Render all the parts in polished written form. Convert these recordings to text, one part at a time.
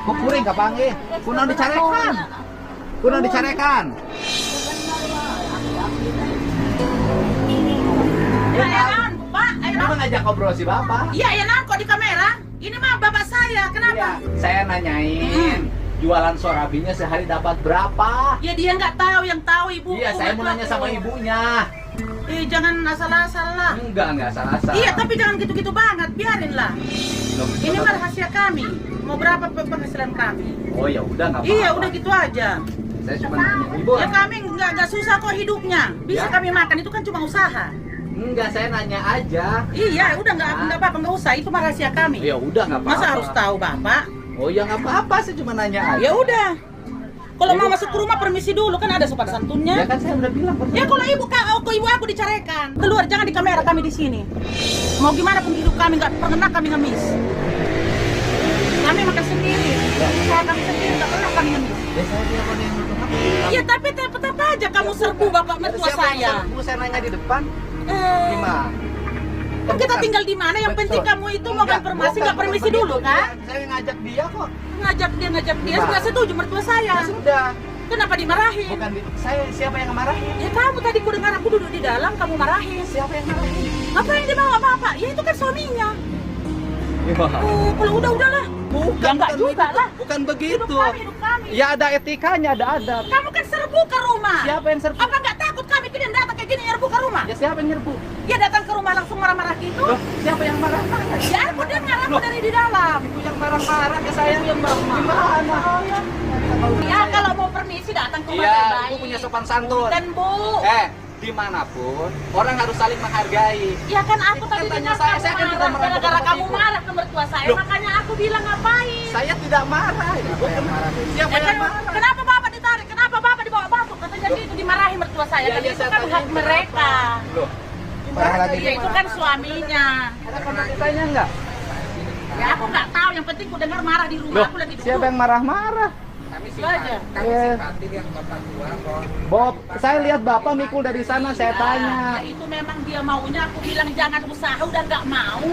Kok kuring kapangi? Kunaon dicarekan? Kunaon dicarekan? Ya enak, Pak. Kenapa ngajak ngobrol si Bapak? Iya enak kok di kamera. Ini mah bapak saya. Kenapa? Iya, saya nanyain jualan sorabinya sehari dapat berapa? Ya dia nggak tahu, yang tahu ibu. Iya, saya mau nanya sama ibunya. Jangan asal-asal lah. Enggak salah-salah. Iya, tapi jangan gitu-gitu banget, biarin lah. Ini mah rahasia kami. Mau berapa penghasilan kami? Oh ya udah nggak apa-apa. Iya, udah gitu aja. Saya cuma nanya ibu. Ya kami nggak susah kok hidupnya. Bisa Ya. kami makan, itu kan cuma usaha. Enggak, saya nanya aja. Iya, udah nggak apa-apa, nggak usah. Itu mah rahasia kami. Ya udah nggak apa-apa. Masa harus tahu bapak? Oh ya nggak apa-apa, saya cuma nanya aja. Ya udah. Kalau mau masuk ke rumah permisi dulu, kan ada sopan santunnya. Ya kan saya udah bilang. Ya kalau ibu aku dicarekan. Keluar, jangan di kamera kami di sini. Mau gimana pun hidup kami nggak pernah kami ngemis. Kami makan sendiri. Usaha kami sendiri, nggak pernah kami ngemis. Ya saya bilang ada yang nutup apa? Iya tapi tetap aja kamu serbu bapak mertua Siapa yang saya. serbu? Saya nanya di depan. Gimana? Kan kita tinggal di mana? Yang penting kamu itu mau konfirmasi nggak permisi dulu kan? Saya ngajak dia kok. Ngajak dia Gimana? nggak setuju mertua saya. Ya sudah. Kenapa dimarahin? Bukan saya, siapa yang marahin? Ya kamu tadi ku dengar aku duduk di dalam kamu marahin. Siapa yang marahin? Ngapain dibawa bapak? Ya itu kan suaminya. Gimana? Kalau udahlah. Bukan, Ya enggak juga lah. Bukan begitu. Hidup kami. Ya ada etikanya, ada adab. Kamu kan serbu ke rumah. Siapa yang serbu? Apa nggak takut kami kalian datang kayak gini nyerbu ke rumah? Ya siapa yang nyerbu? Ya datang ke rumah langsung marah-marah gitu. Loh, siapa yang marah-marah? Ya aku dengar aku dari di dalam. Itu yang marah-marah ke saya yang gimana? Ya kalau mau permisi datang ke rumah Iya, baik-baik. ibu punya sopan santun. Dan bu. Dimanapun orang harus saling menghargai. Ya kan aku Itu tadi kan tanya dengar saya kamu kan tidak marah marah gara-gara sama kamu ibu. marah ke mertua saya. Loh. Makanya aku bilang ngapain? Saya tidak marah. Siapa yang marah? Siapa Ya yang kan, marah? kenapa bapak ditarik? Kenapa bapak dibawa masuk? Katanya itu dimarahin mertua saya. Ya, Tapi ya, itu saya kan tanya hak kenapa? mereka. Loh, gimana lagi? Ya itu kan suaminya. Ada kontak ditanya enggak? Ya aku nggak tahu. Yang penting ku dengar marah di rumah. Loh, Aku lagi duduk. siapa yang marah-marah? Itu aja. Bob, saya lihat Bapak mikul dari sana, saya tanya. Ya, itu memang dia maunya. Aku bilang jangan usaha, udah nggak mau.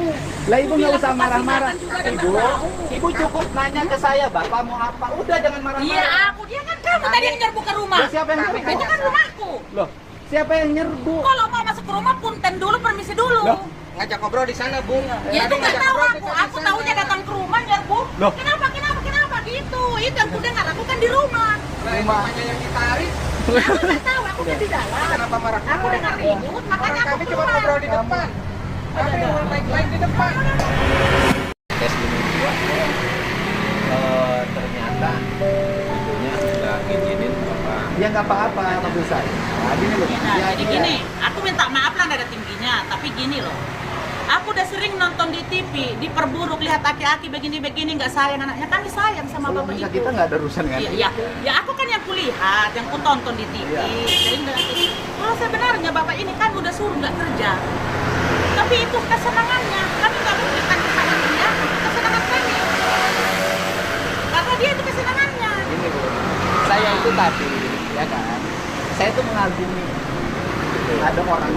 Lah ibu Aku nggak bilang usah kasih marah-marah. makan juga udah Ibu, nggak mau. ibu cukup nanya ke saya, Bapak mau apa? Udah jangan marah-marah. Iya aku, dia kan kamu tadi yang nyerbu ke rumah. Loh, siapa yang nyerbu? Itu kan rumahku. Loh, siapa yang nyerbu? Kalau mau masuk ke rumah punten dulu, permisi dulu. Loh, ngajak ngobrol di sana, Bung. Ya itu nggak tahu aku. Aku tahu tahunya datang ke rumah nyerbu. Loh. Kenapa gitu? Itu yang ku dengar. Aku kan di rumah. Rumahnya yang ditarik. Ya, aku nggak tahu. Aku kan di dalam. Kenapa marah? Aku dengar ribut, makanya aku Kami cuma keluar. ngobrol di depan. Kami ngobrol baik-baik di depan. Tes minum dua ternyata ibunya nggak ngizinin bapak. Ya nggak apa-apa, maksud saya. Nah, gini loh. Nah, Ya, jadi ya. gini, aku minta maaf lah nggak ada tingginya, tapi gini loh. Aku udah sering nonton di TV, diperburuk lihat aki-aki begini-begini nggak sayang anaknya. Kami sayang sama bapak Suami ibu. kita nggak ada urusan kan? Iya, ya aku kan yang kulihat, yang ku tonton di TV. Iya. Jadi berarti, oh sebenarnya bapak ini kan udah suruh nggak kerja. Tapi itu kesenangannya, kami nggak memberikan kesenangannya, kesenangan kami. Karena dia itu kesenangannya. Ini Bu, saya itu tadi, ya kan, saya itu mengagumi. Ada orang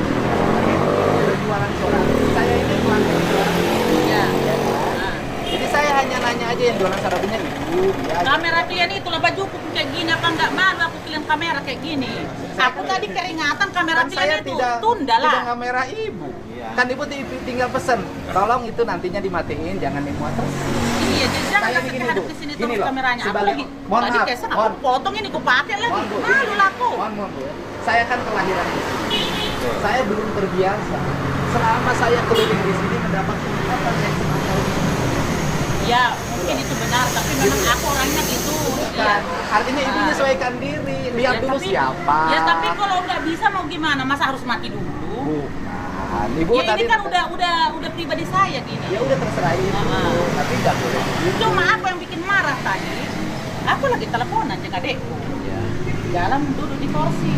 berjualan solar. Saya ini mengagumi orang. Iya. Ya kan? Jadi saya hanya nanya aja yang jualan sarabinya ibu. Ya, Kamera kalian itu lah bajuku kayak gini, apa nggak malu aku kalian kamera kayak gini. Aku tadi keringatan kamera kan saya kalian itu tidak tunda tidak lah. kamera ibu. Iya. Kan ibu tinggal pesen, tolong itu nantinya dimatiin, jangan dimuat terus. Iya, jadi jangan Kayak kasih begini, hadap Bu. ke sini Gini terus loh, kameranya. Aku sebalik- lagi mohon tadi maaf, kesan mohon. aku potong ini, aku pakai lagi. Mohon, Bu. Malu lah aku. Mohon Bu. Saya kan kelahiran di sini. Saya belum terbiasa. Selama saya keliling di sini mendapat kesempatan yang semacam ini. Ya, mungkin itu benar, tapi memang aku orangnya gitu. Bukan. Artinya ibu menyesuaikan diri. Lihat dulu siapa. Ya, tapi kalau nggak bisa mau gimana? Masa harus mati dulu? Bukan. Ibu Ya tadi ini kan udah pribadi saya gini. ya udah terserah ibu. Tapi nggak boleh begitu. Cuma aku yang bikin marah tadi. Aku lagi teleponan dengan adekku. Ya. Jalan duduk di kursi.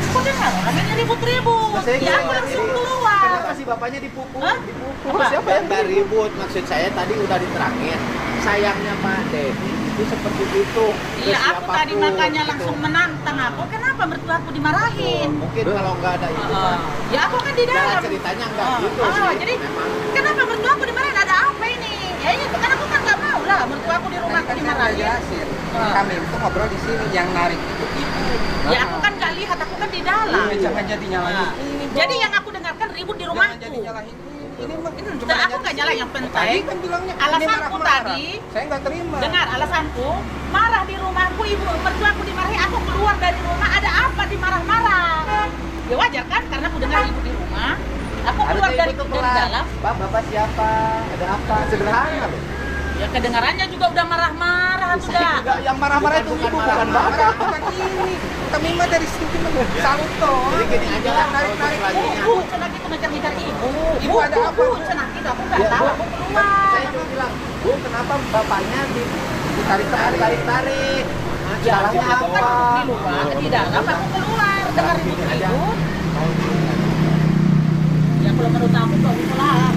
Aku dengar orangnya ribut-ribut. Terus saya Ya aku kira langsung ini, keluar. Kenapa sih bapaknya dipukul? Hah? Dipukul. Apa? Siapa yang Nggak ribut, maksud saya tadi udah diterangin. Sayangnya Pak Dedi itu seperti itu. ke Iya, aku tadi siapapun, makanya gitu. langsung menantang aku. Kenapa mertua aku dimarahin? Mungkin kalau nggak ada itu Pak. Ya aku kan di dalam. Cara ceritanya nggak gitu sih. Jadi Memang kenapa mertua aku dimarahin? Ada apa ini? Ya ini kan aku kan nggak mau lah, mertua aku di rumahku Kan dimarahin. jelasin. Ah. Kami itu ngobrol di sini, yang narik itu ibu. Ya aku kan nggak lihat, aku kan di dalam. Jangan jadi nyalahin Nah, ini. jadi yang aku dengarkan ribut di Jangan jadi rumahku. nyalahin ini mah cuma Dan aku nggak nyala yang Tadi penting. kan bilangnya ini Alasanku marah-marah. tadi, Saya nggak terima. dengar alasanku, marah di rumahku, ibu mertuaku dimarahi, aku keluar dari rumah, ada apa dimarah-marah? Ya wajar kan, karena aku dengar ibu di rumah, aku keluar Harusnya dari ibu tuh dari kelas. dalam, Pak, bapak siapa? Ada apa? Sederhana loh. ya kedengarannya juga udah marah-marah sudah. Enggak, yang marah-marah itu Bukan ibu, marah, bukan bapak, bukan ini. Kami mah dari situ cuma salut toh. Jadi gini aja lah, Narik-narik. selanjutnya. Bu, cenah itu ngejar-ngejar ibu. Ibu ada apa? Bu, cenah itu aku nggak Ya, tahu, Bu. aku keluar. Saya cuma bilang, Bu, kenapa bapaknya ditarik-tarik? Ya, Salahnya aku kan apa? di luar, di dalam aku keluar, dengar ribut-ribut. Ya kalau menurut aku nggak usah lah.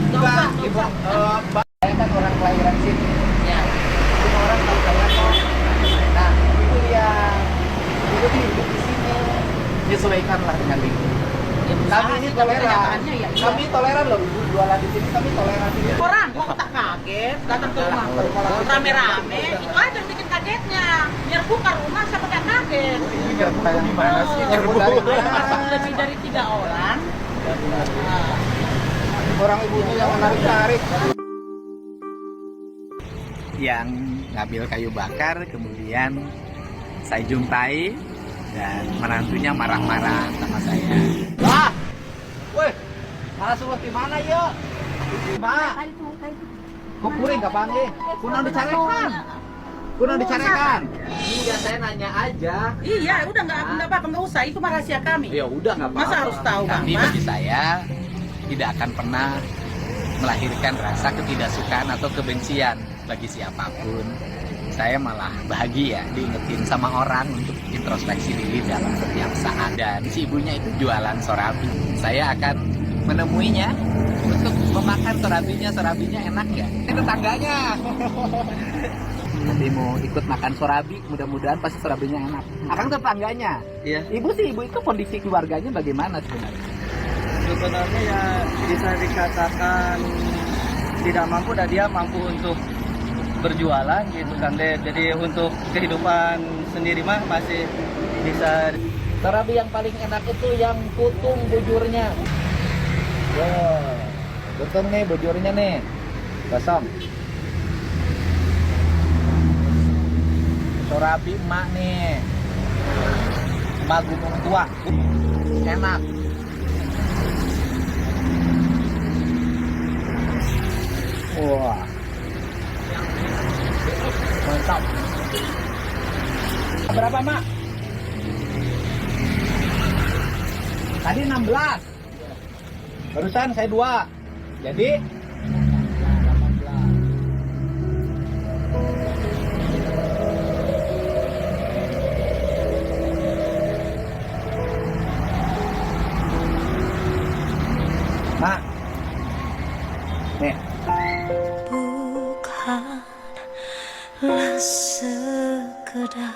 Nggak usah, nggak Ibu, usah. saya kan orang kelahiran sini. Ya. Semua orang tahu saya kok. Nah, itu yang itu hidup di sini. Menyesuaikanlah dengan lingkungan. Ya, Kami ini toleran. kenyataannya ya. Kami toleran loh, Ibu jualan di sini kami toleran. Orang, kok tak kaget, datang ke rumah rame-rame, itu aja yang bikin kagetnya. Nyerbu ke rumah siapa nggak kaget. Gimana sih? Oh, Dari lebih dari 3 orang. Nah, Orang ibunya yang menarik-narik. yang ngambil kayu bakar, kemudian saya jumpai dan menantunya marah-marah sama saya. Wah, weh, malah suruh di mana yuk? Di mana? Kukuring kapan nih? Kunang dicarekan. Kunang dicarekan. Iya, saya nanya aja. iya, udah nggak apa-apa, nggak usah. Itu mah rahasia kami. Ya udah nggak apa-apa. Masa harus tahu, Kami Bapak? bagi saya tidak akan pernah melahirkan rasa ketidaksukaan atau kebencian bagi siapapun. Saya malah bahagia diingetin sama orang untuk introspeksi diri dalam setiap saat. Dan si ibunya itu jualan sorabi. Saya akan menemuinya untuk memakan sorabinya. Sorabinya enak ya? Itu tetangganya. Nanti mau ikut makan sorabi, mudah-mudahan pasti sorabinya enak. Akang tetangganya. Iya. Ibu sih, ibu itu kondisi keluarganya bagaimana sebenarnya? Sebenarnya ya bisa dikatakan tidak mampu dan dia mampu untuk berjualan gitu kan deh. Jadi untuk kehidupan sendiri mah masih bisa. Sorabi yang paling enak itu yang kutung bujurnya. Wow, kutung nih bujurnya nih, kosong. Sorabi emak nih, emak gunung tua, enak. Wah, mantap. Berapa mak? Tadi 16. Barusan saya 2. Jadi 18. Mak. Nih. Bukanlah sekedar